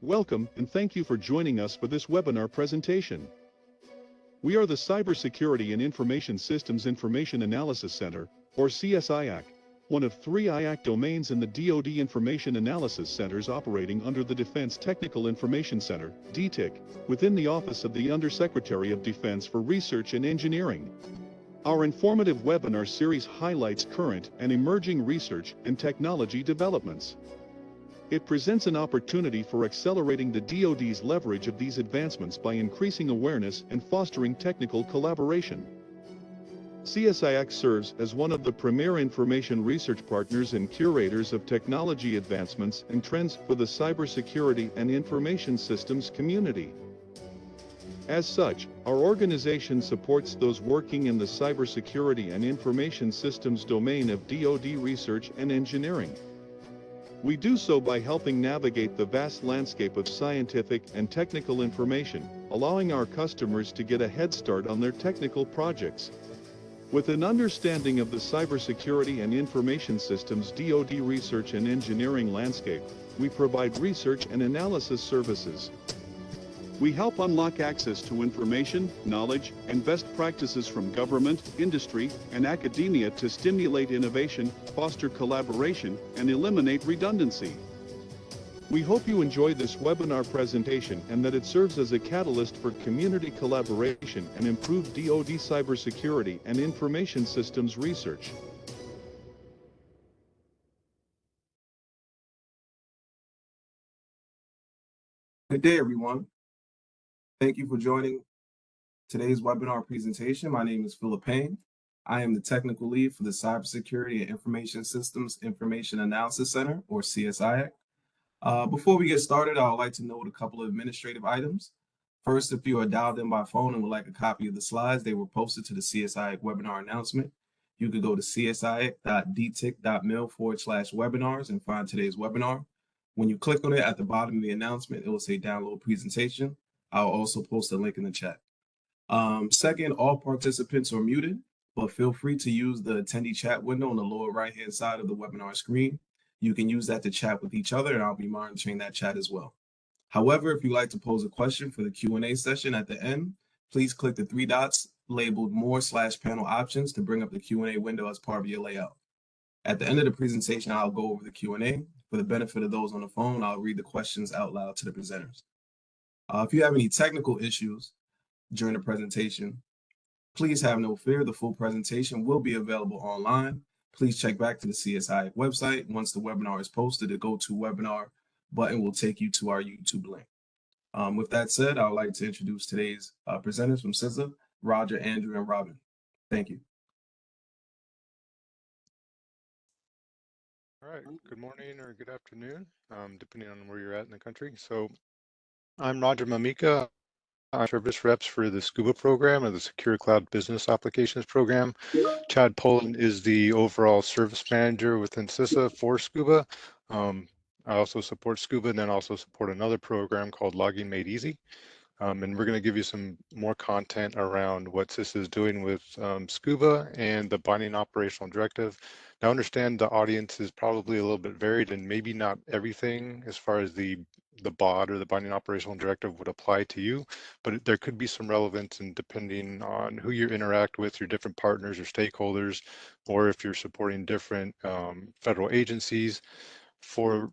Welcome and thank you for joining us for this webinar presentation. We are the Cybersecurity and Information Systems Information Analysis Center, or CSIAC, one of 3 IAC domains in the DoD Information Analysis Centers operating under the Defense Technical Information Center, DTIC, within the Office of the Undersecretary of Defense for Research and Engineering. Our informative webinar series highlights current and emerging research and technology developments. It presents an opportunity for accelerating the DoD's leverage of these advancements by increasing awareness and fostering technical collaboration. CSIAC serves as one of the premier information research partners and curators of technology advancements and trends for the cybersecurity and information systems community. As such, our organization supports those working in the cybersecurity and information systems domain of DoD research and engineering. We do so by helping navigate the vast landscape of scientific and technical information, allowing our customers to get a head start on their technical projects. With an understanding of the cybersecurity and information systems DoD research and engineering landscape, we provide research and analysis services. We help unlock access to information, knowledge, and best practices from government, industry, and academia to stimulate innovation, foster collaboration, and eliminate redundancy. We hope you enjoy this webinar presentation and that it serves as a catalyst for community collaboration and improved DoD cybersecurity and information systems research. Good day, everyone. Thank you for joining today's webinar presentation. My name is Philip Payne. I am the technical lead for the Cybersecurity and Information Systems Information Analysis Center, or CSIAC. Before we get started, I would like to note a couple of administrative items. First, if you are dialed in by phone and would like a copy of the slides, they were posted to the CSIAC webinar announcement. You can go to csiac.dtic.mil/webinars and find today's webinar. When you click on it at the bottom of the announcement, it will say download presentation. I'll also post a link in the chat. Second, all participants are muted, but feel free to use the attendee chat window on the lower right-hand side of the webinar screen. You can use that to chat with each other, and I'll be monitoring that chat as well. However, if you'd like to pose a question for the Q&A session at the end, please click the 3 dots labeled More/Panel Options to bring up the Q&A window as part of your layout. At the end of the presentation, I'll go over the Q&A. For the benefit of those on the phone, I'll read the questions out loud to the presenters. If you have any technical issues during the presentation, please have no fear. The full presentation will be available online. Please check back to the CSI website. Once the webinar is posted, the Go to Webinar button will take you to our YouTube link. With that said, I would like to introduce today's presenters from CISA, Roger, Andrew, and Robin. Thank you. All right, good morning or good afternoon, depending on where you're at in the country. So I'm Roger Mamika. I'm service reps for the SCuBA program or the Secure Cloud Business Applications program. Chad Poland is the overall service manager within CISA for SCuBA. I also support SCuBA and then also support another program called Logging Made Easy. And we're going to give you some more content around what CISA is doing with SCuBA and the binding operational directive. Now, understand the audience is probably a little bit varied and maybe not everything as far as the BOD or the binding operational directive would apply to you, but there could be some relevance and depending on who you interact with, your different partners or stakeholders, or if you're supporting different federal agencies. For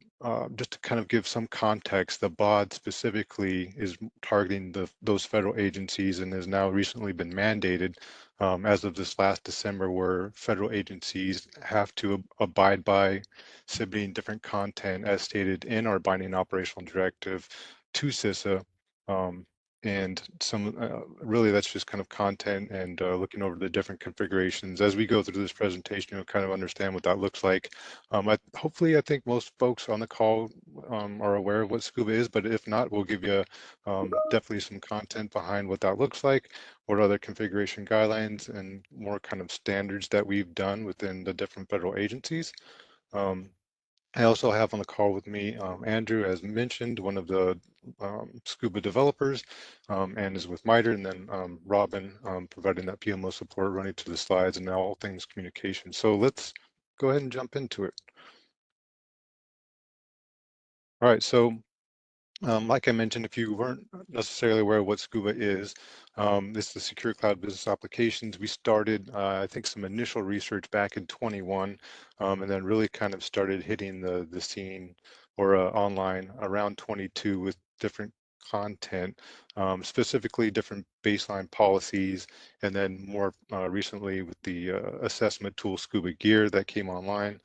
just to kind of give some context, the BOD specifically is targeting those federal agencies and has now recently been mandated as of this last December, where federal agencies have to abide by submitting different content as stated in our binding operational directive to CISA. And some really that's just kind of content and looking over the different configurations. As we go through this presentation, you'll kind of understand what that looks like. Hopefully, I think most folks on the call are aware of what SCuBA is, but if not, we'll give you definitely some content behind what that looks like, what other configuration guidelines and more kind of standards that we've done within the different federal agencies. I also have on the call with me Andrew, as mentioned, one of the SCuBA developers, and is with MITRE, and then Robin providing that PMO support, running through the slides, and now all things communication. So let's go ahead and jump into it. All right, so Like I mentioned, if you weren't necessarily aware of what SCuBA is, this is the Secure Cloud Business Applications. We started, I think, some initial research back in 21, and then really kind of started hitting the scene or online around 22 with different content, specifically different baseline policies, and then more recently with the assessment tool ScubaGear that came online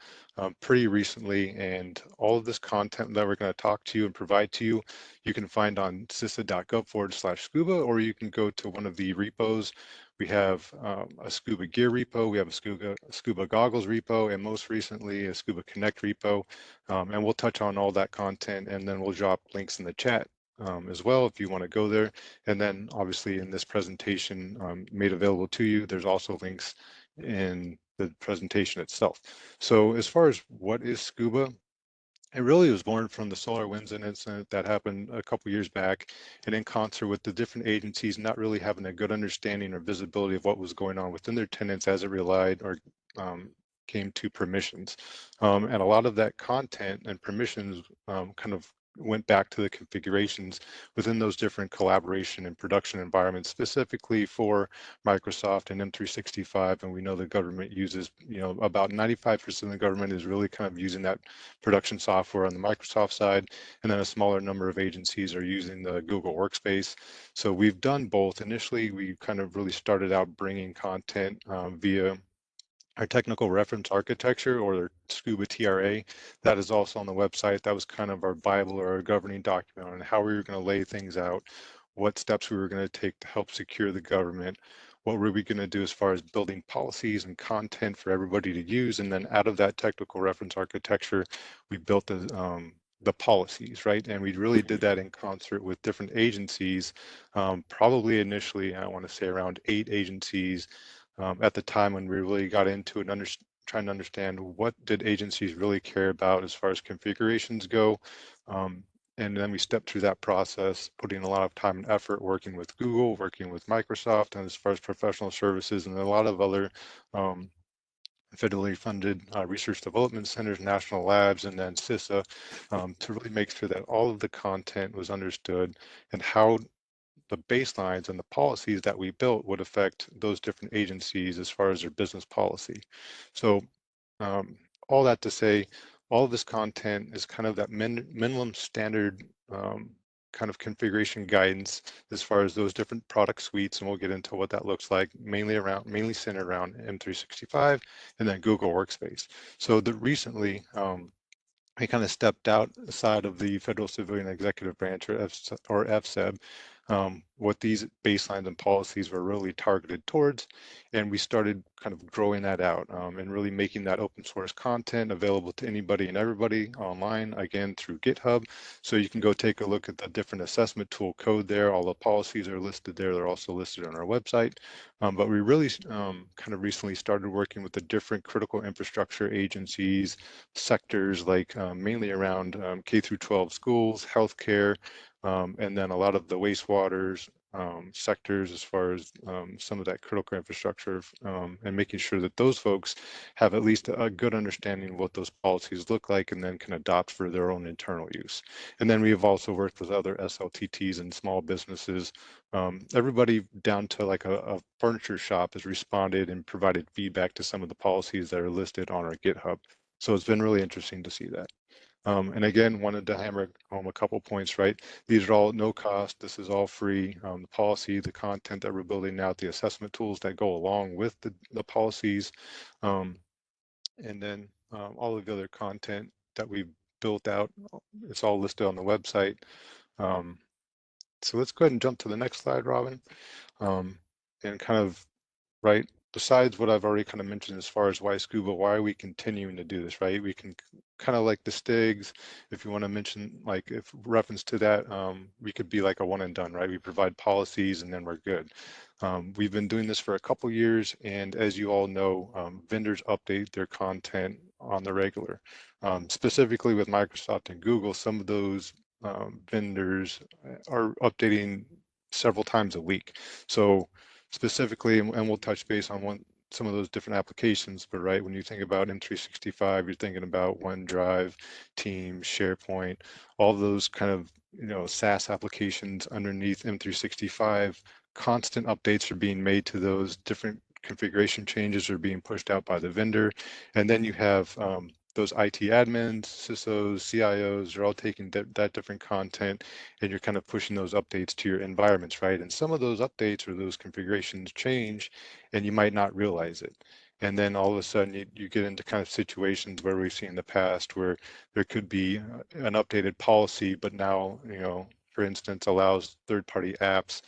pretty recently. And all of this content that we're going to talk to you and provide to you, you can find on CISA.gov/SCuBA, or you can go to one of the repos. We have a ScubaGear repo, we have a ScubaGoggles repo, and most recently a Scuba Connect repo. And we'll touch on all that content, and then we'll drop links in the chat as well if you want to go there. And then obviously in this presentation made available to you, there's also links in the presentation itself. So as far as what is SCuBA, it really was born from the SolarWinds incident that happened a couple years back, and in concert with the different agencies not really having a good understanding or visibility of what was going on within their tenants as it relied or came to permissions. And a lot of that content and permissions kind of went back to the configurations within those different collaboration and production environments, specifically for Microsoft and M365. And we know the government uses, about 95% of the government is really kind of using that production software on the Microsoft side, and then a smaller number of agencies are using the Google Workspace. So we've done both. Initially, we kind of really started out bringing content via our technical reference architecture, or SCuBA TRA. That is also on the website. That was kind of our Bible or our governing document on how we were going to lay things out, what steps we were going to take to help secure the government, what were we going to do as far as building policies and content for everybody to use. And then out of that technical reference architecture, we built the policies, right? And we really did that in concert with different agencies, probably initially, I want to say around 8 agencies at the time when we really got into it, trying to understand what did agencies really care about as far as configurations go. And then we stepped through that process, putting a lot of time and effort working with Google, working with Microsoft, and as far as professional services and a lot of other federally funded research development centers, national labs, and then CISA to really make sure that all of the content was understood and how the baselines and the policies that we built would affect those different agencies as far as their business policy. So all that to say, all of this content is kind of that minimum standard kind of configuration guidance as far as those different product suites, and we'll get into what that looks like, mainly centered around M365 and then Google Workspace. So recently, I kind of stepped outside of the Federal Civilian Executive Branch, or FCEB, what these baselines and policies were really targeted towards, and we started kind of growing that out and really making that open source content available to anybody and everybody online, again through GitHub. So you can go take a look at the different assessment tool code there. All the policies are listed there. They're also listed on our website. But we really kind of recently started working with the different critical infrastructure agencies, sectors like mainly around K through 12 schools, healthcare, and then a lot of the wastewaters sectors as far as some of that critical infrastructure, and making sure that those folks have at least a good understanding of what those policies look like and then can adopt for their own internal use. And then we have also worked with other SLTTs and small businesses. Everybody down to like a furniture shop has responded and provided feedback to some of the policies that are listed on our GitHub. So it's been really interesting to see that. And again, wanted to hammer home a couple points, right? These are all no cost. This is all free. The policy, the content that we're building out, the assessment tools that go along with the policies, and then all of the other content that we've built out, it's all listed on the website. So let's go ahead and jump to the next slide, Robin, and kind of, right, besides what I've already kind of mentioned as far as why SCuBA, why are we continuing to do this, right? We can kind of like the STIGs, if you want to mention, like if reference to that, we could be like a one and done, right? We provide policies and then we're good. We've been doing this for a couple years, and as you all know, vendors update their content on the regular. Specifically with Microsoft and Google, some of those vendors are updating several times a week. So specifically, and we'll touch base on some of those different applications, but right, when you think about M365, you're thinking about OneDrive, Teams, SharePoint, all those kind of, SaaS applications underneath M365. Constant updates are being made to those. Different configuration changes are being pushed out by the vendor. And then you have those IT admins, CISOs, CIOs are all taking that different content, and you're kind of pushing those updates to your environments, right? And some of those updates or those configurations change, and you might not realize it. And then all of a sudden you get into kind of situations where we've seen in the past where there could be an updated policy, but now, for instance, allows third-party apps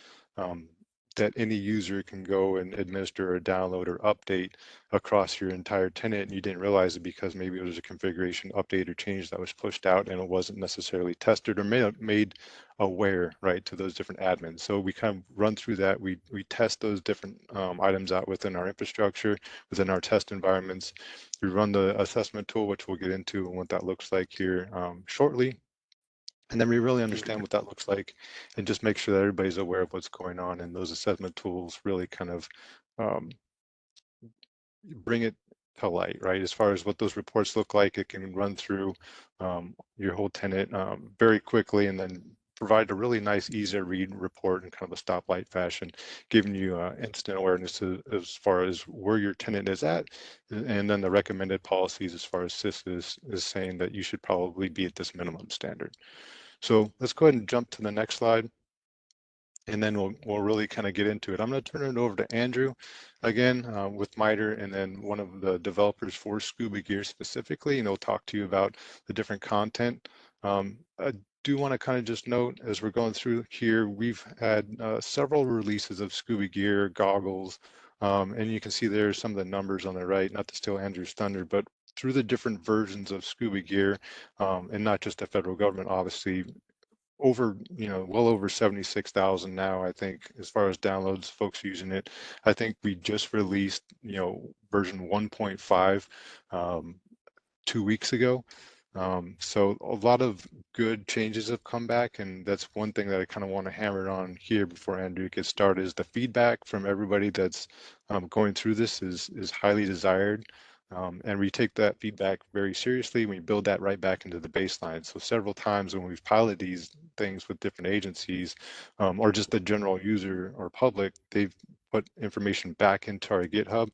that any user can go and administer or download or update across your entire tenant, and you didn't realize it because maybe it was a configuration update or change that was pushed out and it wasn't necessarily tested or made aware, right, to those different admins. So we kind of run through that. We test those different items out within our infrastructure, within our test environments. We run the assessment tool, which we'll get into and what that looks like here shortly. And then we really understand what that looks like and just make sure that everybody's aware of what's going on. And those assessment tools really kind of bring it to light, right? As far as what those reports look like, it can run through your whole tenant very quickly and then provide a really nice, easy to read report in kind of a stoplight fashion, giving you instant awareness as far as where your tenant is at, and then the recommended policies as far as CISA is saying that you should probably be at this minimum standard. So let's go ahead and jump to the next slide, and then we'll really kind of get into it. I'm going to turn it over to Andrew again with MITRE, and then one of the developers for ScubaGear specifically, and he'll talk to you about the different content. I do want to kind of just note as we're going through here, we've had several releases of ScubaGear goggles, and you can see there's some of the numbers on the right, not to steal Andrew's thunder, but through the different versions of ScubaGear, and not just the federal government, obviously, over, well over 76,000 now, I think, as far as downloads, folks using it. I think we just released, version 1.5 2 weeks ago. So a lot of good changes have come back, and that's one thing that I kind of want to hammer on here before Andrew gets started, is the feedback from everybody that's going through this is highly desired. And we take that feedback very seriously. We build that right back into the baseline. So several times when we've piloted these things with different agencies or just the general user or public, they've put information back into our GitHub,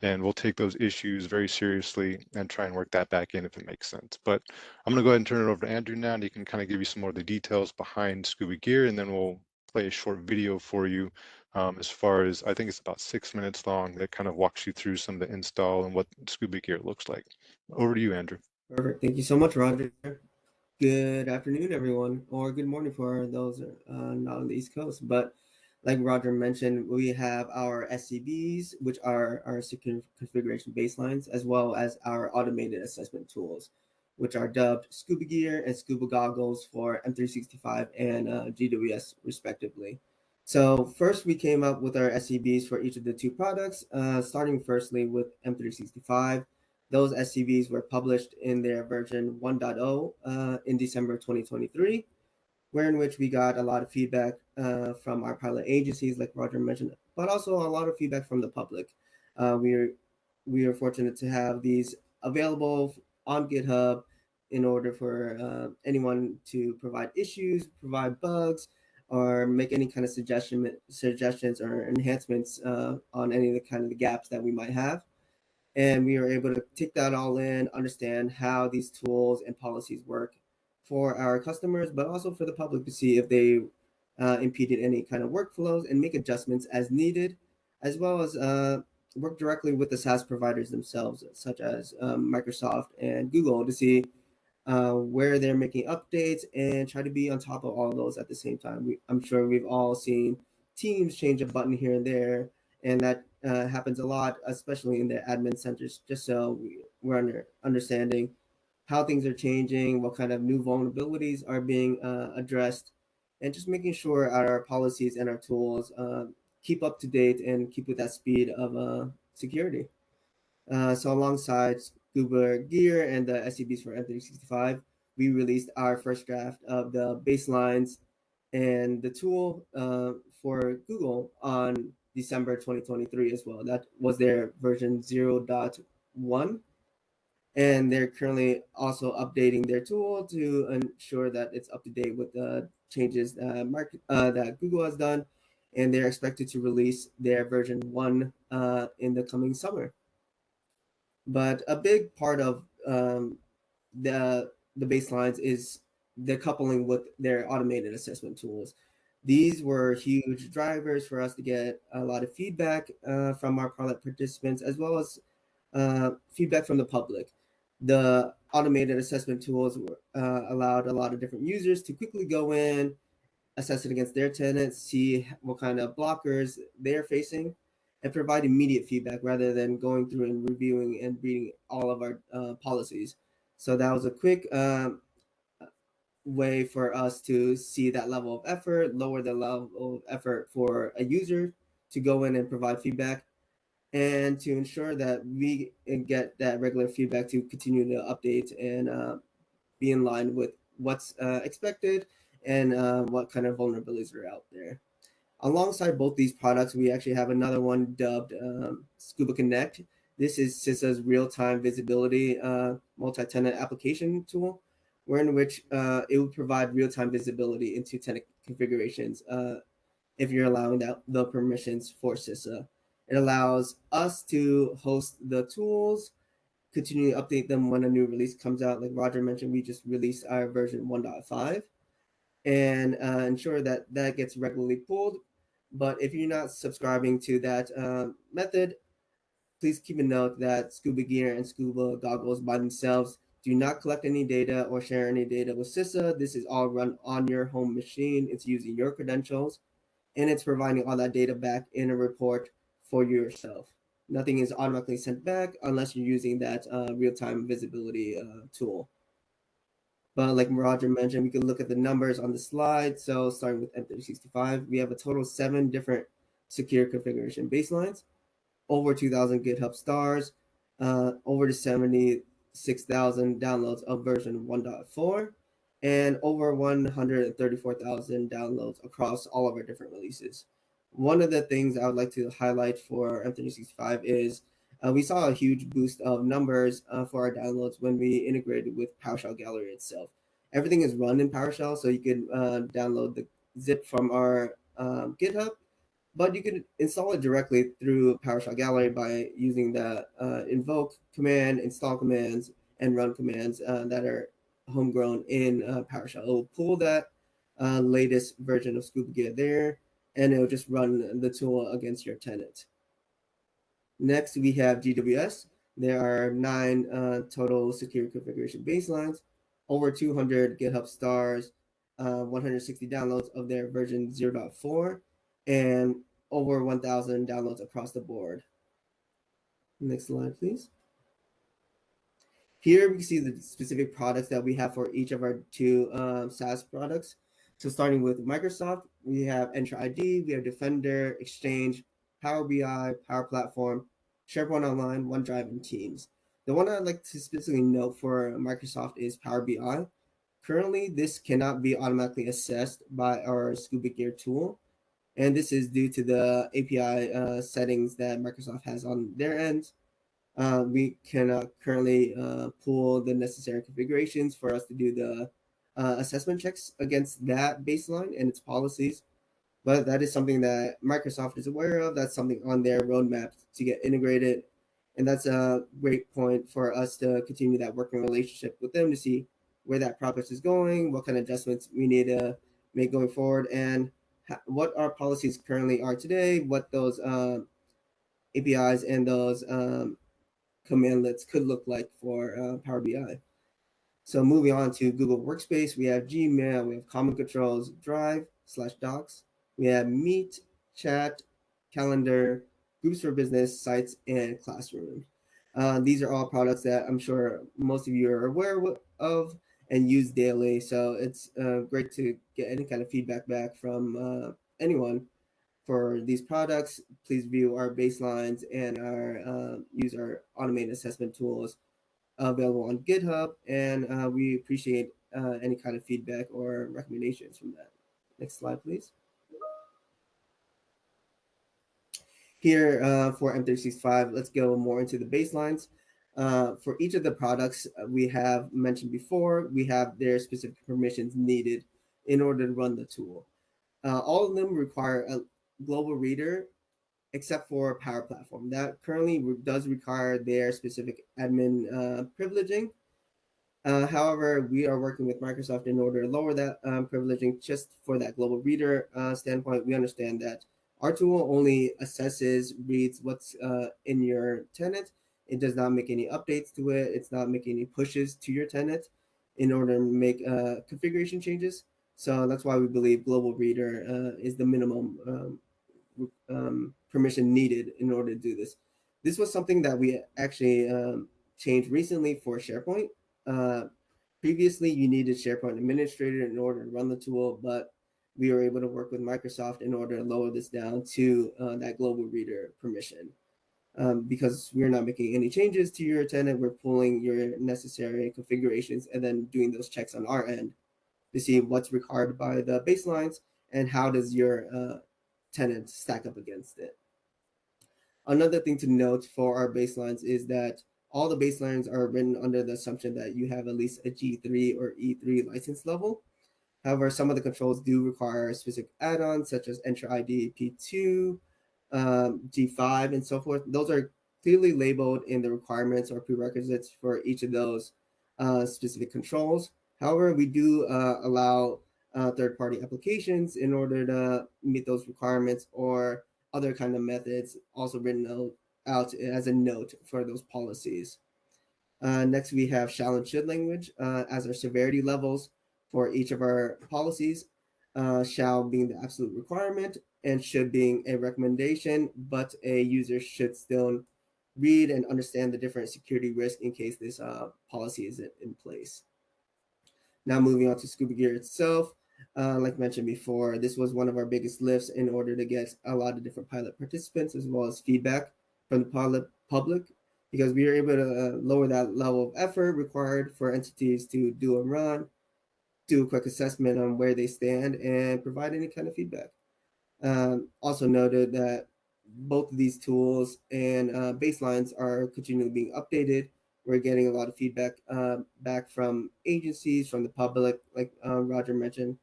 and we'll take those issues very seriously and try and work that back in if it makes sense. But I'm going to go ahead and turn it over to Andrew now, and he can kind of give you some more of the details behind ScubaGear, and then we'll play a short video for you as far as, I think it's about 6 minutes long, that kind of walks you through some of the install and what ScubaGear looks like. Over to you, Andrew. Perfect. Thank you so much, Roger. Good afternoon, everyone, or good morning for those not on the East Coast. But like Roger mentioned, we have our SCBs, which are our secure configuration baselines, as well as our automated assessment tools, which are dubbed ScubaGear and ScubaGoggles for M365 and GWS respectively. So first we came up with our SCBs for each of the two products, starting firstly with M365. Those SCBs were published in their version 1.0 in December 2023, wherein which we got a lot of feedback from our pilot agencies, like Roger mentioned, but also a lot of feedback from the public. We are fortunate to have these available on GitHub in order for anyone to provide issues, provide bugs, or make any kind of suggestions or enhancements on any of the kind of the gaps that we might have. And we are able to take that all in, understand how these tools and policies work for our customers, but also for the public to see if they impeded any kind of workflows and make adjustments as needed, as well as work directly with the SaaS providers themselves, such as Microsoft and Google, to see where they're making updates and try to be on top of all of those at the same time. I'm sure we've all seen Teams change a button here and there, and that happens a lot, especially in the admin centers, just so we're understanding how things are changing, what kind of new vulnerabilities are being addressed, and just making sure our policies and our tools keep up to date and keep with that speed of security. So alongside ScubaGear and the SCBs for M365, we released our first draft of the baselines and the tool for Google on December 2023 as well. That was their version 0.1. And they're currently also updating their tool to ensure that it's up to date with the changes that Google has done. And they're expected to release their version 1 in the coming summer. But a big part of the baselines is the coupling with their automated assessment tools. These were huge drivers for us to get a lot of feedback from our product participants, as well as feedback from the public. The automated assessment tools allowed a lot of different users to quickly go in, assess it against their tenants, see what kind of blockers they're facing, and provide immediate feedback rather than going through and reviewing and reading all of our policies. So that was a quick way for us to see that level of effort, lower the level of effort for a user to go in and provide feedback, and to ensure that we get that regular feedback to continue to update and be in line with what's expected and what kind of vulnerabilities are out there. Alongside both these products, we actually have another one dubbed SCuBA Connect. This is CISA's real-time visibility multi-tenant application tool, wherein which it will provide real-time visibility into tenant configurations if you're allowing the permissions for CISA. It allows us to host the tools, continue to update them when a new release comes out. Like Roger mentioned, we just released our version 1.5 and ensure that that gets regularly pulled. But if you're not subscribing to that method, please keep a note that ScubaGear and ScubaGoggles by themselves do not collect any data or share any data with CISA. This is all run on your home machine. It's using your credentials, and it's providing all that data back in a report for yourself. Nothing is automatically sent back unless you're using that real-time visibility tool. But like Roger mentioned, we can look at the numbers on the slide. So starting with M365, we have a total of 7 different secure configuration baselines, over 2,000 GitHub stars, over 76,000 downloads of version 1.4, and over 134,000 downloads across all of our different releases. One of the things I would like to highlight for M365 is we saw a huge boost of numbers for our downloads when we integrated with PowerShell Gallery itself. Everything is run in PowerShell, so you can download the zip from our GitHub, but you can install it directly through PowerShell Gallery by using the invoke command, install commands, and run commands that are homegrown in PowerShell. It will pull that latest version of ScubaGear there, and it will just run the tool against your tenant. Next, we have GWS. There are 9 total secure configuration baselines, over 200 GitHub stars, 160 downloads of their version 0.4, and over 1,000 downloads across the board. Next slide, please. Here we can see the specific products that we have for each of our 2 SaaS products. So starting with Microsoft, we have Entra ID, we have Defender, Exchange, Power BI, Power Platform, SharePoint Online, OneDrive, and Teams. The one I'd like to specifically note for Microsoft is Power BI. Currently, this cannot be automatically assessed by our ScubaGear tool, and this is due to the API settings that Microsoft has on their end. We cannot currently pull the necessary configurations for us to do the assessment checks against that baseline and its policies. But that is something that Microsoft is aware of. That's something on their roadmap to get integrated. And that's a great point for us to continue that working relationship with them to see where that progress is going, what kind of adjustments we need to make going forward, and what our policies currently are today, what those APIs and those commandlets could look like for Power BI. So moving on to Google Workspace, we have Gmail, we have Common Controls, Drive/Docs, we have Meet, Chat, Calendar, Groups for Business, Sites, and Classroom. These are all products that I'm sure most of you are aware of and use daily. So it's great to get any kind of feedback back from anyone for these products. Please view our baselines and use our automated assessment tools available on GitHub, and we appreciate any kind of feedback or recommendations from that. Next slide, please. Here for M365, let's go more into the baselines. For each of the products we have mentioned before, we have their specific permissions needed in order to run the tool. All of them require a global reader except for Power Platform. That currently does require their specific admin privileging. However, we are working with Microsoft in order to lower that privileging just for that global reader standpoint. We understand that our tool only assesses, reads what's in your tenant. It does not make any updates to it. It's not making any pushes to your tenant in order to make configuration changes. So that's why we believe global reader is the minimum permission needed in order to do this. This was something that we actually changed recently for SharePoint. Uh, Previously, you needed SharePoint administrator in order to run the tool, but we were able to work with Microsoft in order to lower this down to that global reader permission. Because we're not making any changes to your tenant, we're pulling your necessary configurations and then doing those checks on our end to see what's required by the baselines and how does your tenant stack up against it. Another thing to note for our baselines is that all the baselines are written under the assumption that you have at least a G3 or E3 license level. However, some of the controls do require specific add-ons such as Enter ID P2, G5, and so forth. Those are clearly labeled in the requirements or prerequisites for each of those specific controls. However, we do allow third-party applications in order to meet those requirements or other kind of methods also written out as a note for those policies. Next, we have shall and should language as our severity levels for each of our policies. Shall being the absolute requirement and should being a recommendation, but a user should still read and understand the different security risk in case this policy isn't in place. Now moving on to ScubaGear itself. Like mentioned before, this was one of our biggest lifts in order to get a lot of different pilot participants as well as feedback from the public because we were able to lower that level of effort required for entities to do a run, do a quick assessment on where they stand, and provide any kind of feedback. Also noted that both of these tools and baselines are continually being updated. We're getting a lot of feedback back from agencies, from the public, like Roger mentioned,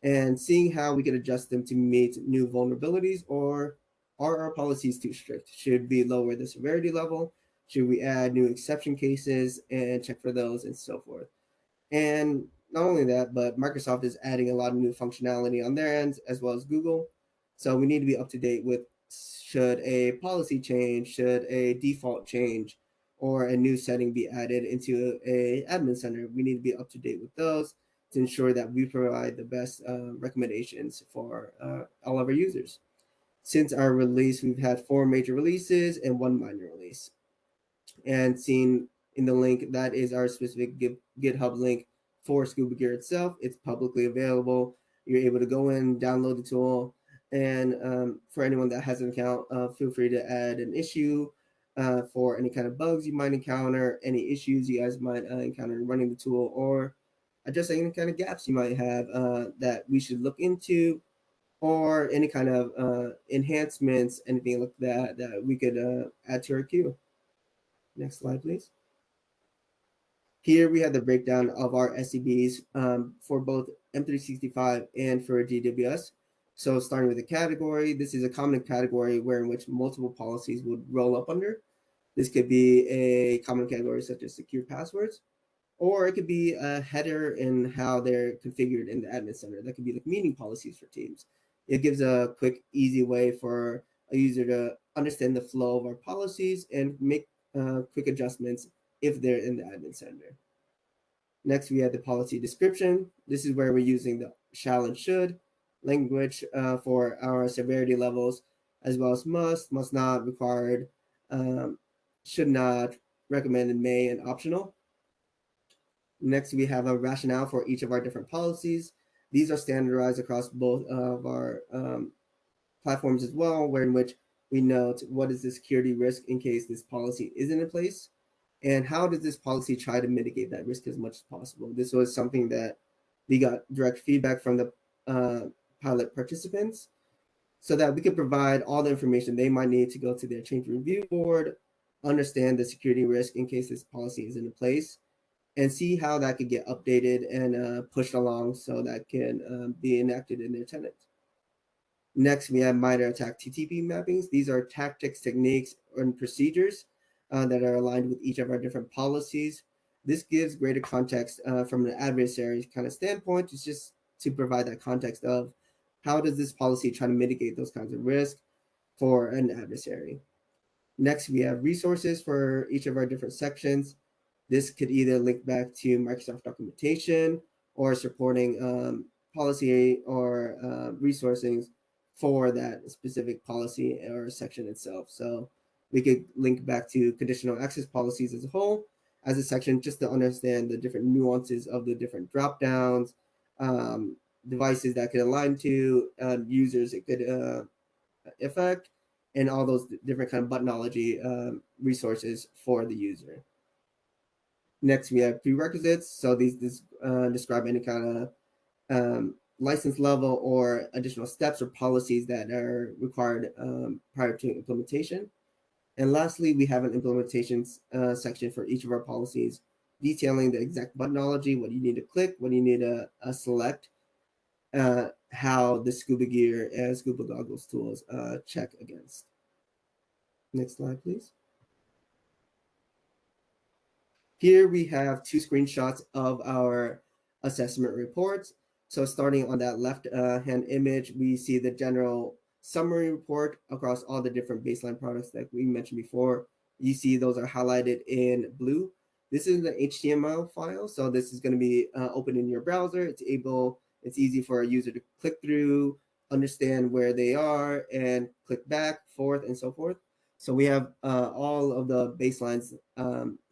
and seeing how we can adjust them to meet new vulnerabilities, or are our policies too strict? Should we lower the severity level? Should we add new exception cases and check for those and so forth? And not only that, but Microsoft is adding a lot of new functionality on their end as well as Google. So we need to be up to date with should a policy change, should a default change, or a new setting be added into a admin center. We need to be up to date with those to ensure that we provide the best recommendations for all of our users. Since our release, we've had 4 major releases and 1 minor release. And seen in the link, that is our specific GitHub link for ScubaGear itself. It's publicly available. You're able to go in, download the tool, and for anyone that has an account, feel free to add an issue for any kind of bugs you might encounter, any issues you guys might encounter running the tool, or just any kind of gaps you might have that we should look into, or any kind of enhancements, anything like that that we could add to our queue. Next slide, please. Here we have the breakdown of our SCBs for both M365 and for GWS. So starting with the category, this is a common category where in which multiple policies would roll up under. This could be a common category such as secure passwords, or it could be a header in how they're configured in the admin center. That could be like meeting policies for teams. It gives a quick, easy way for a user to understand the flow of our policies and make quick adjustments if they're in the admin center. Next, we have the policy description. This is where we're using the shall and should language for our severity levels, as well as must not, required, should not, recommended, may, and optional. Next, we have a rationale for each of our different policies. These are standardized across both of our platforms as well, where in which we note what is the security risk in case this policy isn't in place, and how does this policy try to mitigate that risk as much as possible. This was something that we got direct feedback from the pilot participants, so that we can provide all the information they might need to go to their change review board, understand the security risk in case this policy isn't in place, and see how that could get updated and pushed along so that can be enacted in their tenant. Next, we have minor attack TTP mappings. These are tactics, techniques, and procedures that are aligned with each of our different policies. This gives greater context from an adversary kind of standpoint. It's just to provide that context of how does this policy try to mitigate those kinds of risks for an adversary. Next, we have resources for each of our different sections. This could either link back to Microsoft documentation or supporting policy or resourcing for that specific policy or section itself. So we could link back to conditional access policies as a whole, as a section, just to understand the different nuances of the different drop downs, devices that could align to, users it could affect, and all those different kind of buttonology resources for the user. Next, we have prerequisites. So these describe any kind of license level or additional steps or policies that are required prior to implementation. And lastly, we have an implementation section for each of our policies, detailing the exact buttonology, what you need to click, what you need to select, how the ScubaGear and ScubaGoggles tools check against. Next slide, please. Here we have two screenshots of our assessment reports. So starting on that left hand image, we see the general summary report across all the different baseline products that we mentioned before. You see those are highlighted in blue. This is an HTML file, so this is going to be open in your browser. It's easy for a user to click through, understand where they are, and click back, forth, and so forth. So we have all of the baselines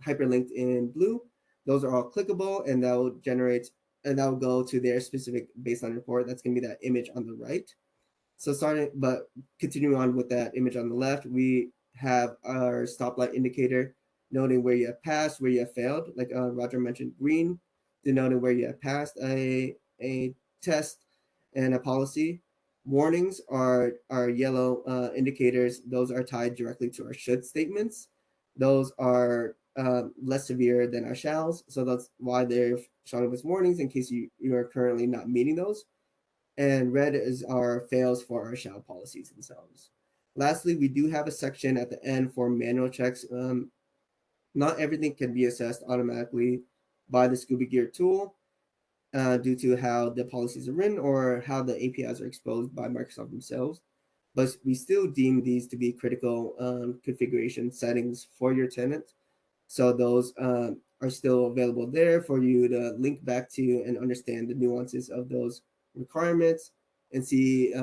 hyperlinked in blue. Those are all clickable, and that will generate, and that will go to their specific baseline report. That's going to be that image on the right. So continuing on with that image on the left, we have our stoplight indicator noting where you have passed, where you have failed. Like Roger mentioned, green denoting where you have passed a test and a policy. Warnings are yellow indicators. Those are tied directly to our should statements. Those are less severe than our shalls. So that's why they're shown as warnings in case you are currently not meeting those. And red is our fails for our shall policies themselves. Lastly, we do have a section at the end for manual checks. Not everything can be assessed automatically by the ScubaGear tool due to how the policies are written or how the APIs are exposed by Microsoft themselves. But we still deem these to be critical configuration settings for your tenant. So those are still available there for you to link back to and understand the nuances of those requirements and see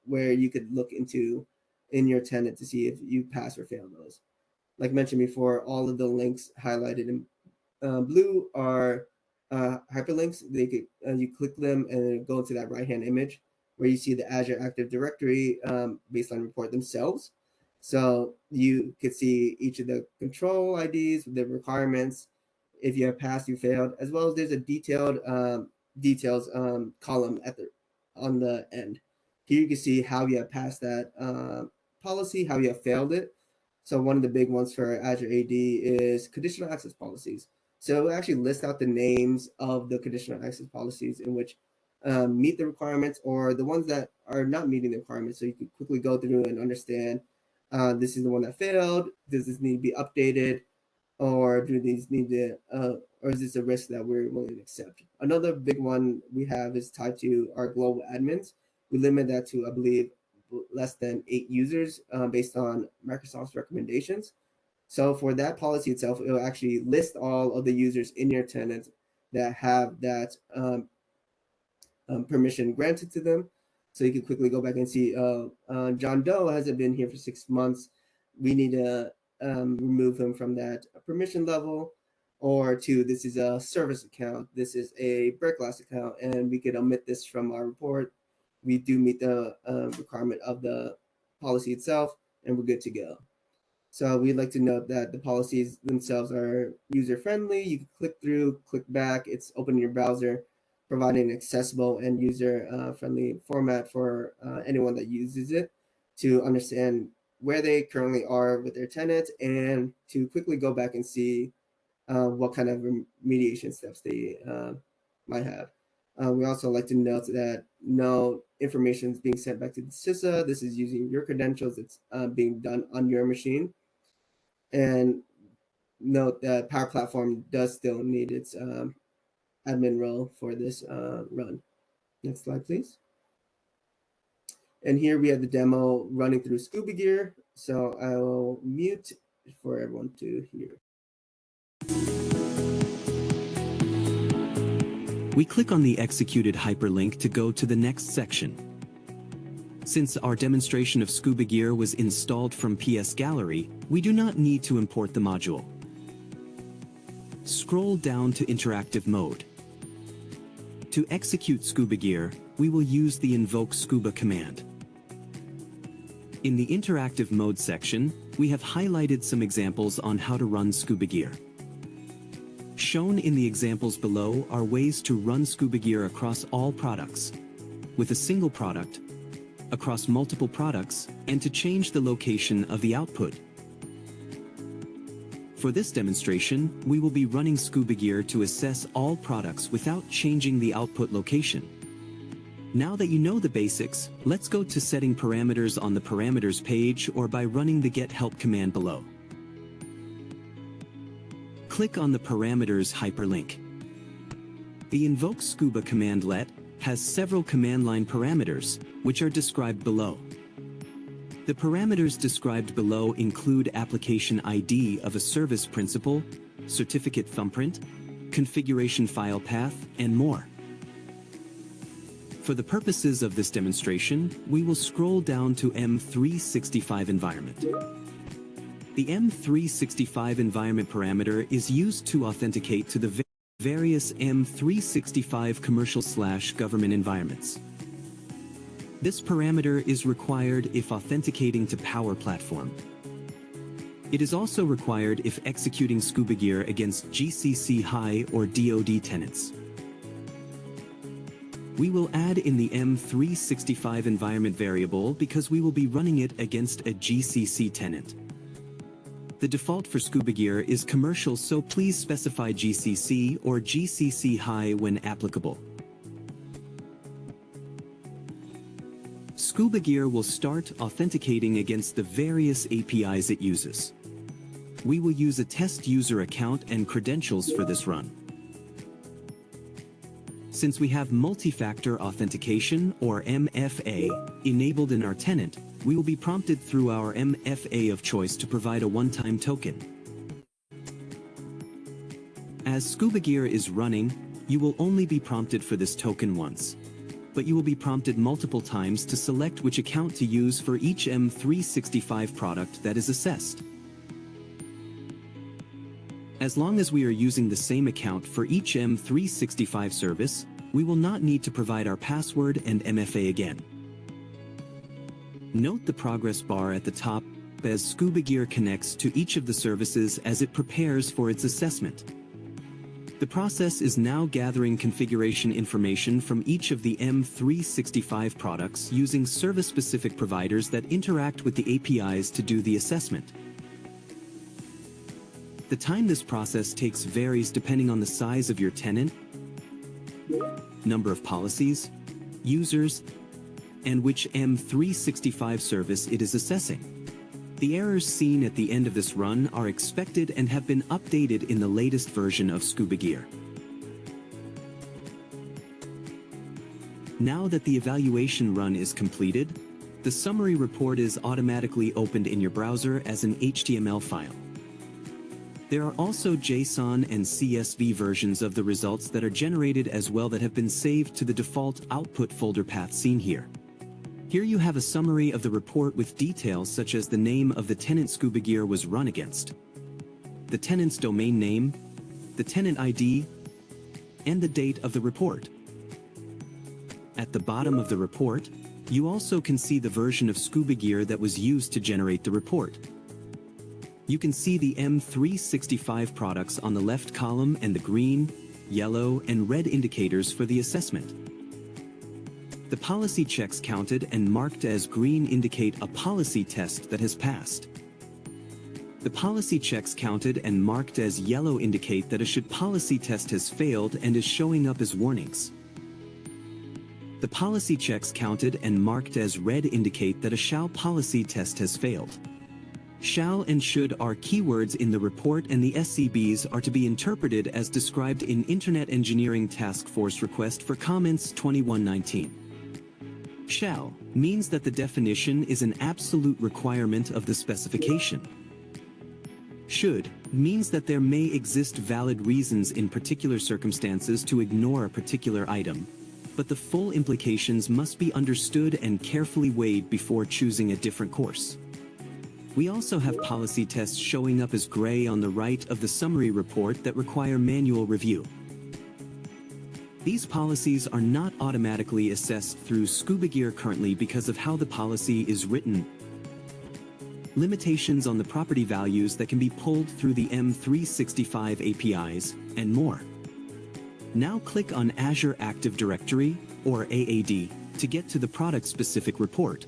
where you could look into in your tenant to see if you pass or fail those. Like mentioned before, all of the links highlighted in blue are hyperlinks. They could you click them and go to that right hand image where you see the Azure Active Directory baseline report themselves. So you could see each of the control IDs, the requirements, if you have passed, you failed, as well as there's a detailed details column on the end. Here you can see how you have passed that policy, how you have failed it. So one of the big ones for Azure AD is conditional access policies. So it will actually list out the names of the conditional access policies in which meet the requirements or the ones that are not meeting the requirements. So you can quickly go through and understand this is the one that failed. Does this need to be updated? Or do these need to, or is this a risk that we're willing to accept? Another big one we have is tied to our global admins. We limit that to, I believe, less than 8 users based on Microsoft's recommendations. So for that policy itself, it will actually list all of the users in your tenant that have that permission granted to them. So you can quickly go back and see John Doe hasn't been here for 6 months. We need to remove him from that permission level. Or 2, this is a service account. This is a break glass account, and we could omit this from our report. We do meet the requirement of the policy itself, and we're good to go. So we'd like to note that the policies themselves are user-friendly. You can click through, click back. It's open in your browser, providing an accessible and user-friendly format for anyone that uses it to understand where they currently are with their tenants and to quickly go back and see what kind of remediation steps they might have. We also like to note that no information is being sent back to the CISA. This is using your credentials. It's being done on your machine. And note that Power Platform does still need its admin role for this run. Next slide, please. And here we have the demo running through ScubaGear. So I will mute for everyone to hear. We click on the executed hyperlink to go to the next section. Since our demonstration of ScubaGear was installed from PS Gallery, we do not need to import the module. Scroll down to interactive mode. To execute ScubaGear, we will use the invoke SCuBA command. In the interactive mode section, we have highlighted some examples on how to run ScubaGear. Shown in the examples below are ways to run ScubaGear across all products, with a single product, across multiple products, and to change the location of the output. For this demonstration, we will be running ScubaGear to assess all products without changing the output location. Now that you know the basics, let's go to setting parameters on the parameters page or by running the get help command below. Click on the parameters hyperlink. The invoke SCuBA commandlet has several command line parameters, which are described below. The parameters described below include application ID of a service principal, certificate thumbprint, configuration file path, and more. For the purposes of this demonstration, we will scroll down to M365 environment. The M365 environment parameter is used to authenticate to the various M365 commercial/government environments. This parameter is required if authenticating to Power Platform. It is also required if executing ScubaGear against GCC High or DoD tenants. We will add in the M365 environment variable because we will be running it against a GCC tenant. The default for ScubaGear is commercial, so please specify GCC or GCC High when applicable. ScubaGear will start authenticating against the various APIs it uses. We will use a test user account and credentials for this run. Since we have multi-factor authentication, or MFA, enabled in our tenant, we will be prompted through our MFA of choice to provide a one-time token. As ScubaGear is running, you will only be prompted for this token once, but you will be prompted multiple times to select which account to use for each M365 product that is assessed. As long as we are using the same account for each M365 service, we will not need to provide our password and MFA again. Note the progress bar at the top as ScubaGear connects to each of the services as it prepares for its assessment. The process is now gathering configuration information from each of the M365 products using service-specific providers that interact with the APIs to do the assessment. The time this process takes varies depending on the size of your tenant, number of policies, users, and which M365 service it is assessing. The errors seen at the end of this run are expected and have been updated in the latest version of ScubaGear. Now that the evaluation run is completed, the summary report is automatically opened in your browser as an HTML file. There are also JSON and CSV versions of the results that are generated as well that have been saved to the default output folder path seen here. Here you have a summary of the report with details such as the name of the tenant ScubaGear was run against, the tenant's domain name, the tenant ID, and the date of the report. At the bottom of the report, you also can see the version of ScubaGear that was used to generate the report. You can see the M365 products on the left column and the green, yellow, and red indicators for the assessment. The policy checks counted and marked as green indicate a policy test that has passed. The policy checks counted and marked as yellow indicate that a should policy test has failed and is showing up as warnings. The policy checks counted and marked as red indicate that a shall policy test has failed. Shall and should are keywords in the report, and the SCBs are to be interpreted as described in Internet Engineering Task Force Request for Comments 2119. Shall means that the definition is an absolute requirement of the specification. Should means that there may exist valid reasons in particular circumstances to ignore a particular item, but the full implications must be understood and carefully weighed before choosing a different course. We also have policy tests showing up as gray on the right of the summary report that require manual review. These policies are not automatically assessed through ScubaGear currently because of how the policy is written. Limitations on the property values that can be pulled through the M365 APIs, and more. Now click on Azure Active Directory, or AAD, to get to the product-specific report.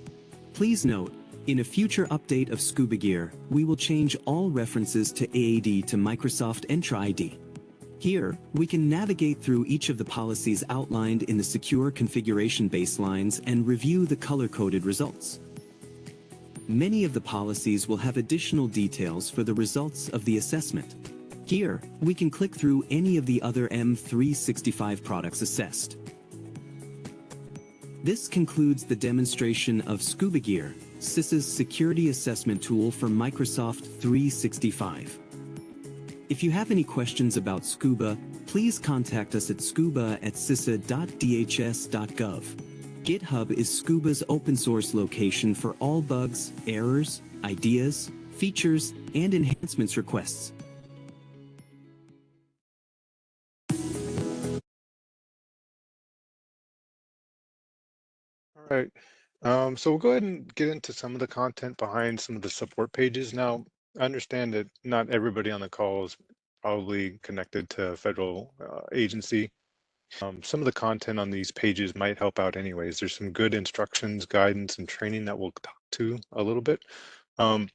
Please note, in a future update of ScubaGear, we will change all references to AAD to Microsoft Entra ID. Here, we can navigate through each of the policies outlined in the secure configuration baselines and review the color-coded results. Many of the policies will have additional details for the results of the assessment. Here, we can click through any of the other M365 products assessed. This concludes the demonstration of ScubaGear, CISA's security assessment tool for Microsoft 365. If you have any questions about SCuBA, please contact us at scuba@cisa.dhs.gov. GitHub is SCuBA's open source location for all bugs, errors, ideas, features, and enhancements requests. All right. So we'll go ahead and get into some of the content behind some of the support pages. Now, I understand that not everybody on the call is probably connected to a federal agency. Some of the content on these pages might help out anyways. There's some good instructions, guidance, and training that we'll talk to a little bit. So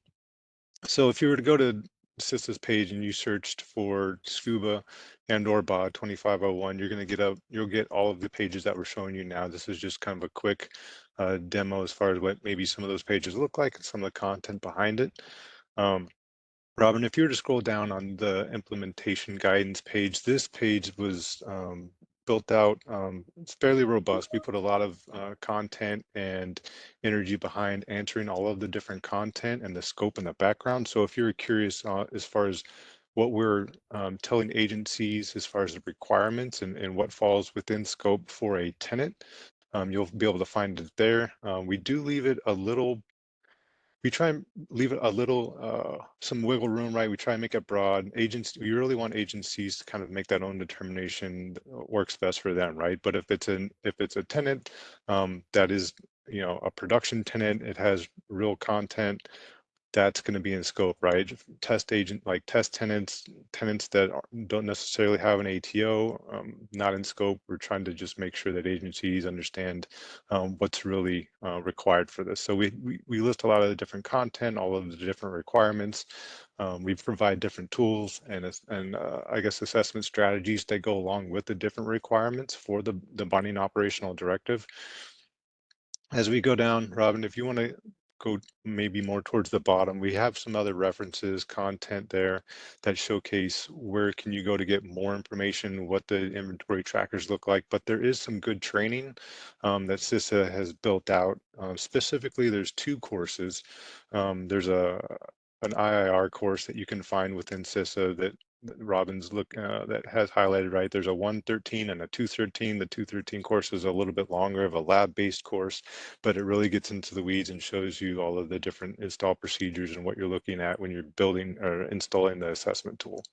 if you were to go to CISA's page and you searched for SCuBA and or BOD 2501, you'll get all of the pages that we're showing you now. This is just kind of a quick demo as far as what maybe some of those pages look like and some of the content behind it. Robin, if you were to scroll down on the implementation guidance page, this page was built out. It's fairly robust. We put a lot of content and energy behind answering all of the different content and the scope and the background. So if you're curious as far as what we're telling agencies as far as the requirements and what falls within scope for a tenant, you'll be able to find it there. We do leave it a little we try and leave it a little some wiggle room, right? We try and make it broad. We really want agencies to kind of make that own determination that works best for them, right? But if it's a tenant that is, a production tenant, it has real content, that's going to be in scope, right? Test tenants that don't necessarily have an ATO, not in scope. We're trying to just make sure that agencies understand what's really required for this. So we list a lot of the different content, all of the different requirements. We provide different tools and I guess assessment strategies that go along with the different requirements for the binding operational directive. As we go down, Robin, if you want to go maybe more towards the bottom, we have some other references, content there that showcase where can you go to get more information, what the inventory trackers look like. But there is some good training that CISA has built out. Specifically, there's 2 courses. There's an IIR course that you can find within CISA that Robin's that has highlighted, right? There's a 113 and a 213. The 213 course is a little bit longer of a lab-based course, but it really gets into the weeds and shows you all of the different install procedures and what you're looking at when you're building or installing the assessment tool.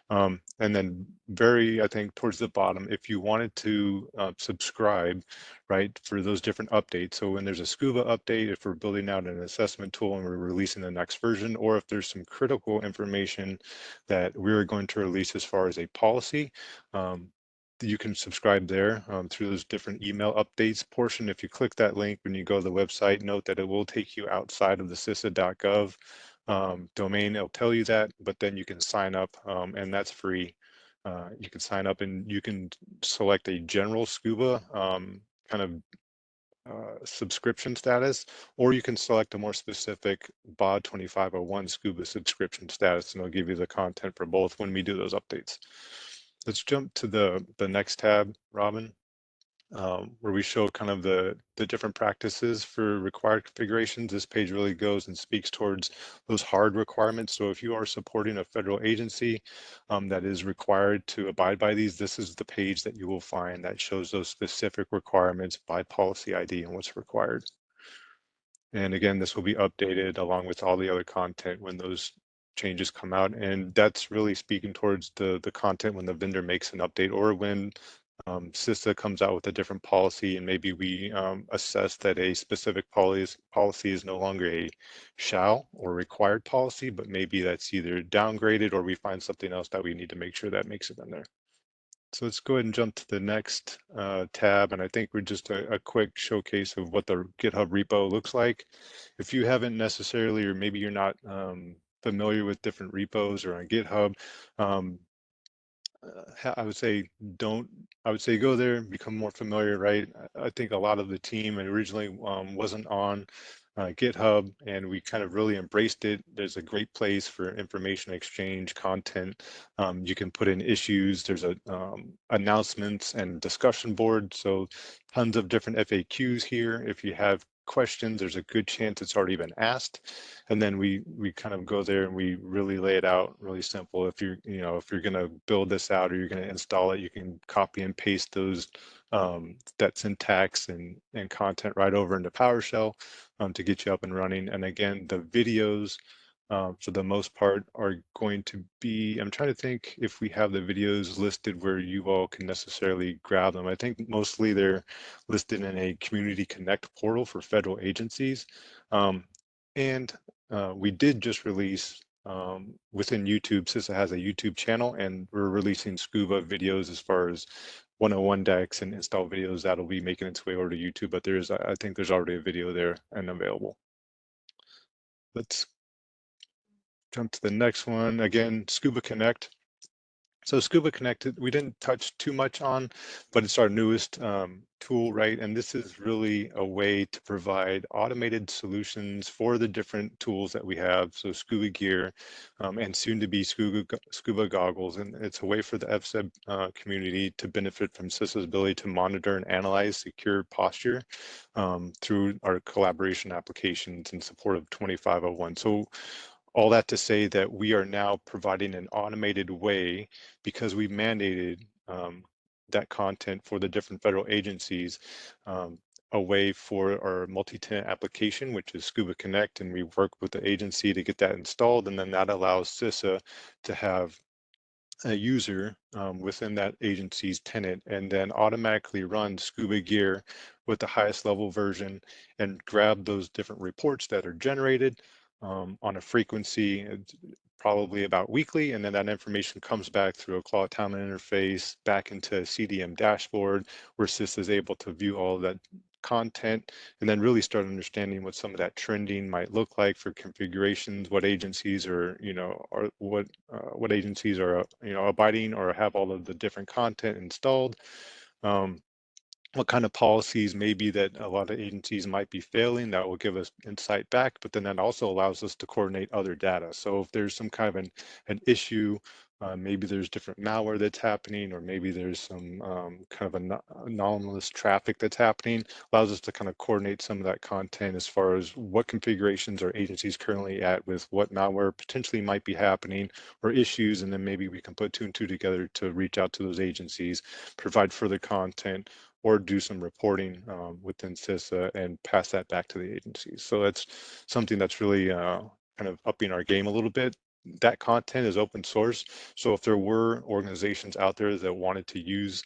And then I think towards the bottom, if you wanted to subscribe, right, for those different updates. So when there's a SCuBA update, if we're building out an assessment tool and we're releasing the next version, or if there's some critical information that we're going to release as far as a policy, you can subscribe there through those different email updates portion. If you click that link when you go to the website, note that it will take you outside of the CISA.gov domain. It'll tell you that, but then you can sign up and that's free. You can sign up and you can select a general SCuBA kind of subscription status, or you can select a more specific BOD 2501 SCuBA subscription status, and it'll give you the content for both when we do those updates. Let's jump to the next tab, Robin, where we show kind of the different practices for required configurations. This page really goes and speaks towards those hard requirements. So if you are supporting a federal agency that is required to abide by these, this is the page that you will find that shows those specific requirements by policy ID and what's required. And again, this will be updated along with all the other content when those changes come out. And that's really speaking towards the content when the vendor makes an update, or when CISA comes out with a different policy and maybe we assess that a specific policy is no longer a shall or required policy, but maybe that's either downgraded or we find something else that we need to make sure that makes it in there. So let's go ahead and jump to the next tab. And I think we're just a quick showcase of what the GitHub repo looks like. If you haven't necessarily, or maybe you're not familiar with different repos or on GitHub, I would say go there, become more familiar, right? I think a lot of the team originally wasn't on GitHub, and we kind of really embraced it. There's a great place for information exchange, content. You can put in issues. There's a announcements and discussion board. So tons of different FAQs here. If you have questions, there's a good chance it's already been asked. And then we kind of go there and we really lay it out really simple. If you're going to build this out or you're going to install it, you can copy and paste those that syntax and content right over into PowerShell to get you up and running. And again, the videos for the most part are going to be, I'm trying to think if we have the videos listed where you all can necessarily grab them. I think mostly they're listed in a Community Connect portal for federal agencies. And we did just release within YouTube, CISA has a YouTube channel, and we're releasing SCuBA videos as far as 101 decks and install videos that'll be making its way over to YouTube, but I think there's already a video there and available. Let's jump to the next one. Again, SCuBA Connect. So SCuBA Connect, we didn't touch too much on, but it's our newest tool, right? And this is really a way to provide automated solutions for the different tools that we have. So ScubaGear and soon to be ScubaGoggles. And it's a way for the FCEB community to benefit from CISA's ability to monitor and analyze secure posture through our collaboration applications in support of 2501. So all that to say that we are now providing an automated way, because we mandated that content for the different federal agencies, a way for our multi-tenant application, which is SCuBA Connect, and we work with the agency to get that installed, and then that allows CISA to have a user within that agency's tenant and then automatically run ScubaGear with the highest level version and grab those different reports that are generated on a frequency probably about weekly, and then that information comes back through a Claude Talon interface back into a CDM dashboard where CISA is able to view all of that content and then really start understanding what some of that trending might look like for configurations, what agencies are, what agencies are, abiding or have all of the different content installed. What kind of policies maybe that a lot of agencies might be failing, that will give us insight back, but then that also allows us to coordinate other data. So if there's some kind of an issue, maybe there's different malware that's happening, or maybe there's some kind of anomalous traffic that's happening, allows us to kind of coordinate some of that content as far as what configurations are agencies currently at with what malware potentially might be happening or issues, and then maybe we can put 2 and 2 together to reach out to those agencies, provide further content, or do some reporting within CISA and pass that back to the agencies. So that's something that's really kind of upping our game a little bit. that content is open source. So if there were organizations out there that wanted to use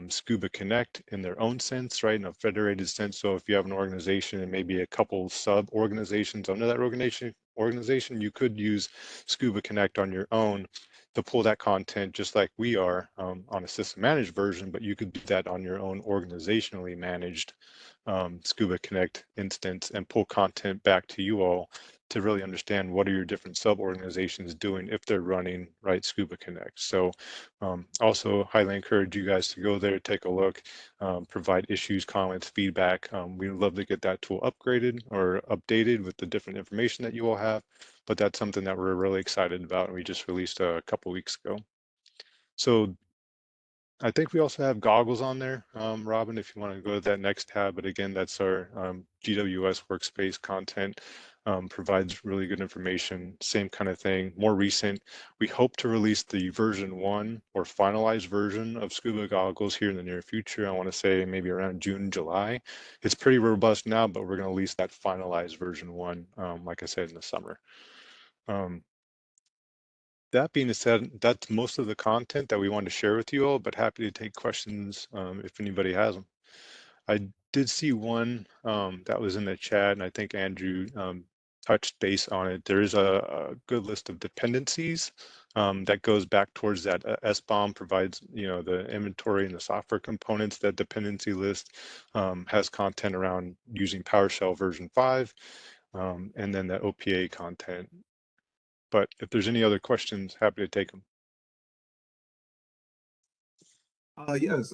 Scuba Connect in their own sense, right, in a federated sense. So if you have an organization and maybe a couple sub organizations under that organization, you could use Scuba Connect on your own to pull that content just like we are on a system managed version, but you could do that on your own organizationally managed Scuba Connect instance and pull content back to you all to really understand what are your different sub-organizations doing if they're running right Scuba Connect. So also highly encourage you guys to go there, take a look, provide issues, comments, feedback. We'd love to get that tool upgraded or updated with the different information that you all have, but that's something that we're really excited about and we just released a couple weeks ago. So I think we also have goggles on there, Robin, if you want to go to that next tab. But again, that's our GWS workspace content, provides really good information, same kind of thing, more recent. We hope to release the version 1 or finalized version of ScubaGoggles here in the near future. I want to say maybe around June, July. It's pretty robust now, but we're going to release that finalized version 1, like I said, in the summer. That being said, that's most of the content that we wanted to share with you all, but happy to take questions if anybody has them. I did see one that was in the chat, and I think Andrew touched base on it. There is a good list of dependencies that goes back towards that. SBOM provides, the inventory and the software components. That dependency list has content around using PowerShell version 5, and then the OPA content. But if there's any other questions, happy to take them. Yes.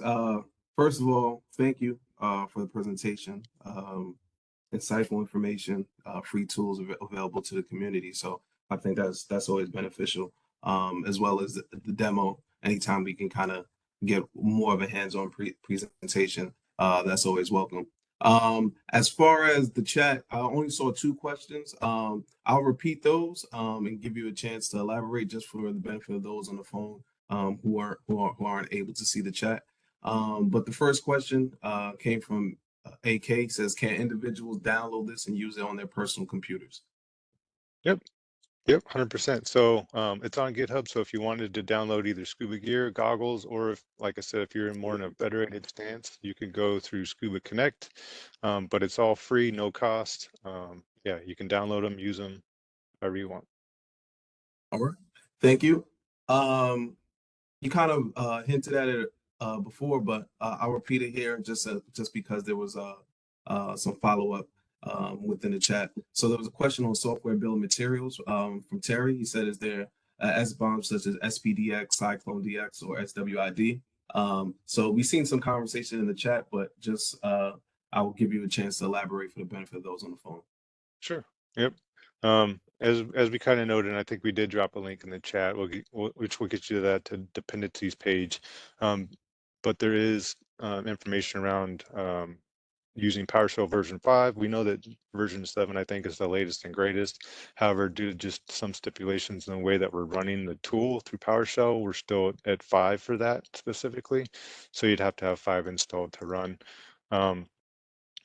First of all, thank you for the presentation. Insightful information, free tools available to the community. So I think that's always beneficial, as well as the demo. Anytime we can kind of get more of a hands-on presentation, that's always welcome. As far as the chat, I only saw 2 questions. I'll repeat those and give you a chance to elaborate just for the benefit of those on the phone who aren't able to see the chat. But the first question came from AK, says, can individuals download this and use it on their personal computers? Yep, 100%. So it's on GitHub. So if you wanted to download either ScubaGear, goggles, or if, like I said, if you're in more in a federated stance, you can go through Scuba Connect, but it's all free, no cost. Yeah, you can download them, use them, however you want. All right, thank you. You kind of hinted at it before, but I'll repeat it here just because there was some follow-up within the chat. So there was a question on software bill of materials from Terry. He said, is there SBOMs such as SPDX, Cyclone DX, or SWID? So we've seen some conversation in the chat, but just I will give you a chance to elaborate for the benefit of those on the phone. Sure. Yep. As we kind of noted, and I think we did drop a link in the chat, which will get you to that dependencies page. But there is information around using PowerShell version 5. We know that version 7, I think, is the latest and greatest. However, due to just some stipulations in the way that we're running the tool through PowerShell, we're still at 5 for that specifically. So you'd have to have 5 installed to run.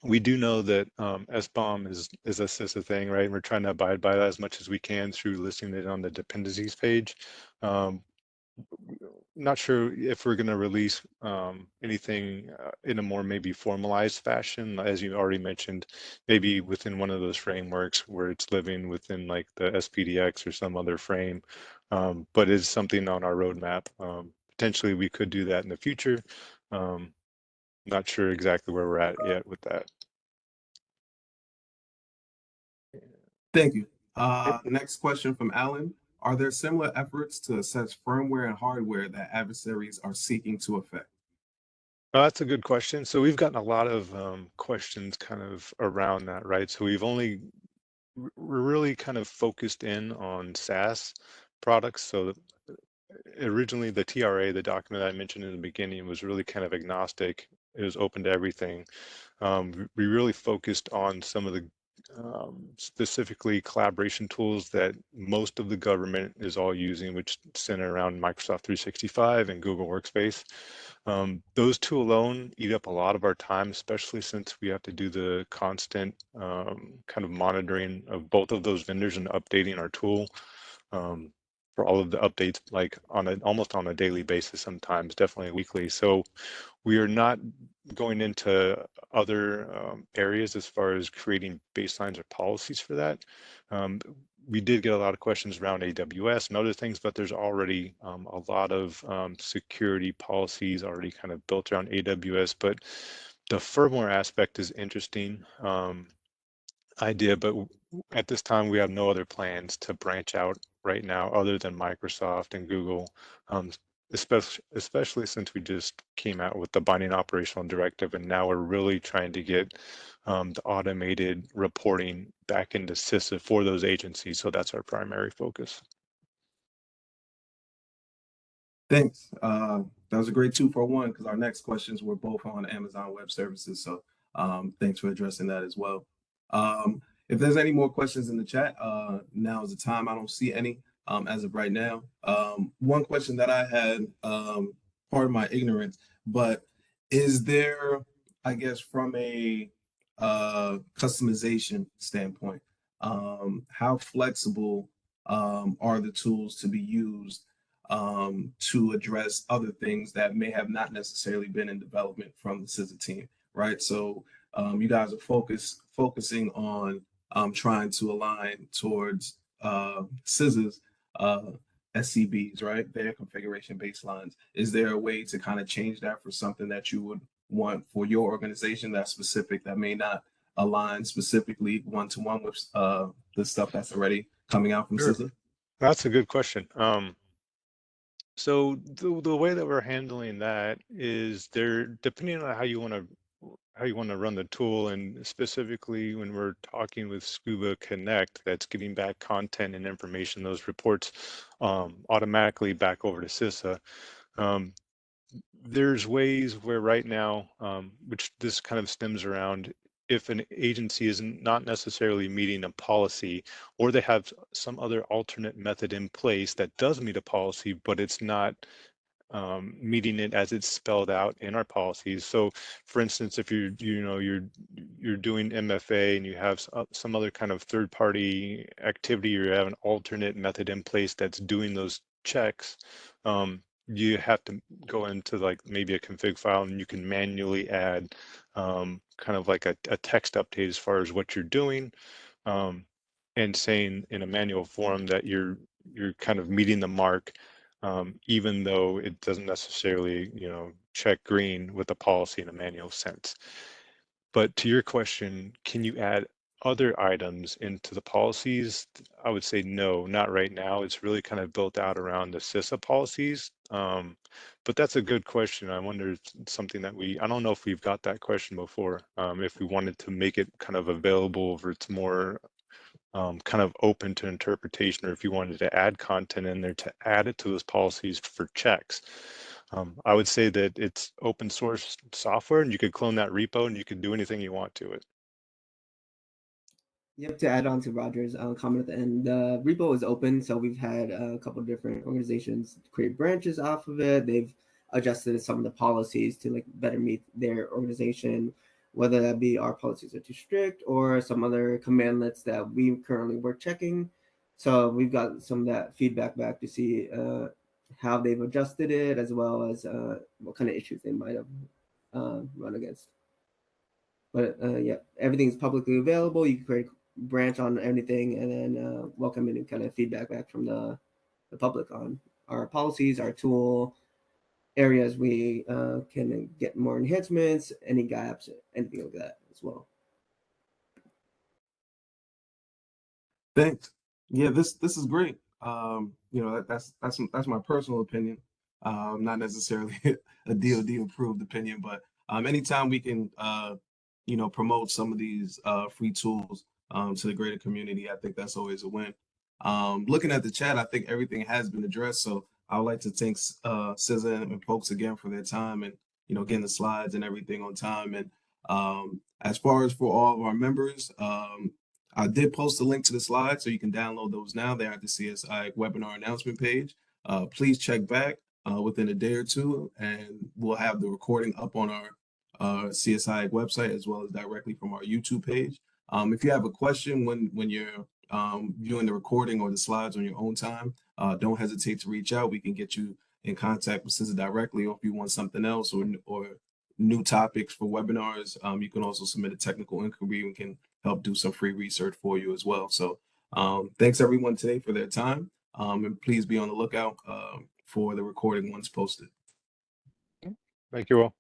We do know that SBOM is a CISA thing, right? And we're trying to abide by that as much as we can through listing it on the dependencies page. Not sure if we're going to release anything in a more maybe formalized fashion, as you already mentioned, maybe within one of those frameworks where it's living within like the SPDX or some other frame, but it's something on our roadmap. Potentially we could do that in the future. Not sure exactly where we're at yet with that. Thank you. Next question from Alan. Are there similar efforts to assess firmware and hardware that adversaries are seeking to affect? That's a good question. So we've gotten a lot of questions kind of around that, right? So we're really kind of focused in on SaaS products. So originally the TRA, the document I mentioned in the beginning, was really kind of agnostic. It was open to everything. We really focused on some of the specifically collaboration tools that most of the government is all using, which center around Microsoft 365 and Google Workspace. Those two alone eat up a lot of our time, especially since we have to do the constant kind of monitoring of both of those vendors and updating our tool. for all of the updates, like almost on a daily basis, sometimes definitely weekly. So we are not going into other areas as far as creating baselines or policies for that. We did get a lot of questions around AWS and other things, but there's already a lot of security policies already kind of built around AWS. But the firmware aspect is interesting idea, but at this time we have no other plans to branch out right now other than Microsoft and Google, especially since we just came out with the binding operational directive, and now we're really trying to get the automated reporting back into CISA for those agencies. So that's our primary focus. Thanks. That was a great 2-for-1 because our next questions were both on Amazon Web Services. So thanks for addressing that as well. If there's any more questions in the chat, now is the time. I don't see any as of right now. One question that I had, pardon my ignorance, but is there, I guess, from a customization standpoint, how flexible are the tools to be used to address other things that may have not necessarily been in development from the CISA team, right? So you guys are focusing on trying to align towards CISA's SCBs, right? Their configuration baselines. Is there a way to kind of change that for something that you would want for your organization that's specific, that may not align specifically one-to-one with the stuff that's already coming out from CISA? That's a good question. So the way that we're handling that is depending on how you want to run the tool, and specifically when we're talking with SCuBA Connect, that's getting back content and information, those reports automatically back over to CISA. There's ways where right now, which this kind of stems around, if an agency is not necessarily meeting a policy, or they have some other alternate method in place that does meet a policy, but it's not meeting it as it's spelled out in our policies. So for instance, if you're doing MFA and you have some other kind of third-party activity, or you have an alternate method in place that's doing those checks, you have to go into like maybe a config file, and you can manually add kind of like a text update as far as what you're doing, and saying in a manual form that you're kind of meeting the mark, even though it doesn't necessarily check green with the policy in a manual sense. But to your question, can you add other items into the policies? I would say no, not right now. It's really kind of built out around the CISA policies. But that's a good question. I wonder if it's something that I don't know if we've got that question before, if we wanted to make it kind of available, or it's more kind of open to interpretation, or if you wanted to add content in there to add it to those policies for checks. I would say that it's open source software, and you could clone that repo and you could do anything you want to it. Yep, to add on to Roger's comment at the end, the repo is open, so we've had a couple of different organizations create branches off of it. They've adjusted some of the policies to like better meet their organization, whether that be our policies are too strict or some other commandlets that we currently were checking. So we've got some of that feedback back to see how they've adjusted it, as well as what kind of issues they might have run against. But yeah, everything's publicly available. You can create a branch on anything, and then welcome any kind of feedback back from the public on our policies, our tool, areas we can get more enhancements, any gaps, anything like that as well. Thanks. Yeah, this is great. That's my personal opinion, not necessarily a DoD approved opinion, but anytime we can promote some of these free tools to the greater community, I think that's always a win. Looking at the chat, I think everything has been addressed. So I would like to thank CISA and folks again for their time, and getting the slides and everything on time. And as far as for all of our members, I did post a link to the slides, so you can download those now. They're at the CSI webinar announcement page. Please check back within a day or two, and we'll have the recording up on our CSI website, as well as directly from our YouTube page. If you have a question when you're viewing the recording or the slides on your own time, don't hesitate to reach out. We can get you in contact with CISA directly, or if you want something else or new topics for webinars, you can also submit a technical inquiry. We can help do some free research for you as well. So thanks everyone today for their time, and please be on the lookout for the recording once posted. Thank you all.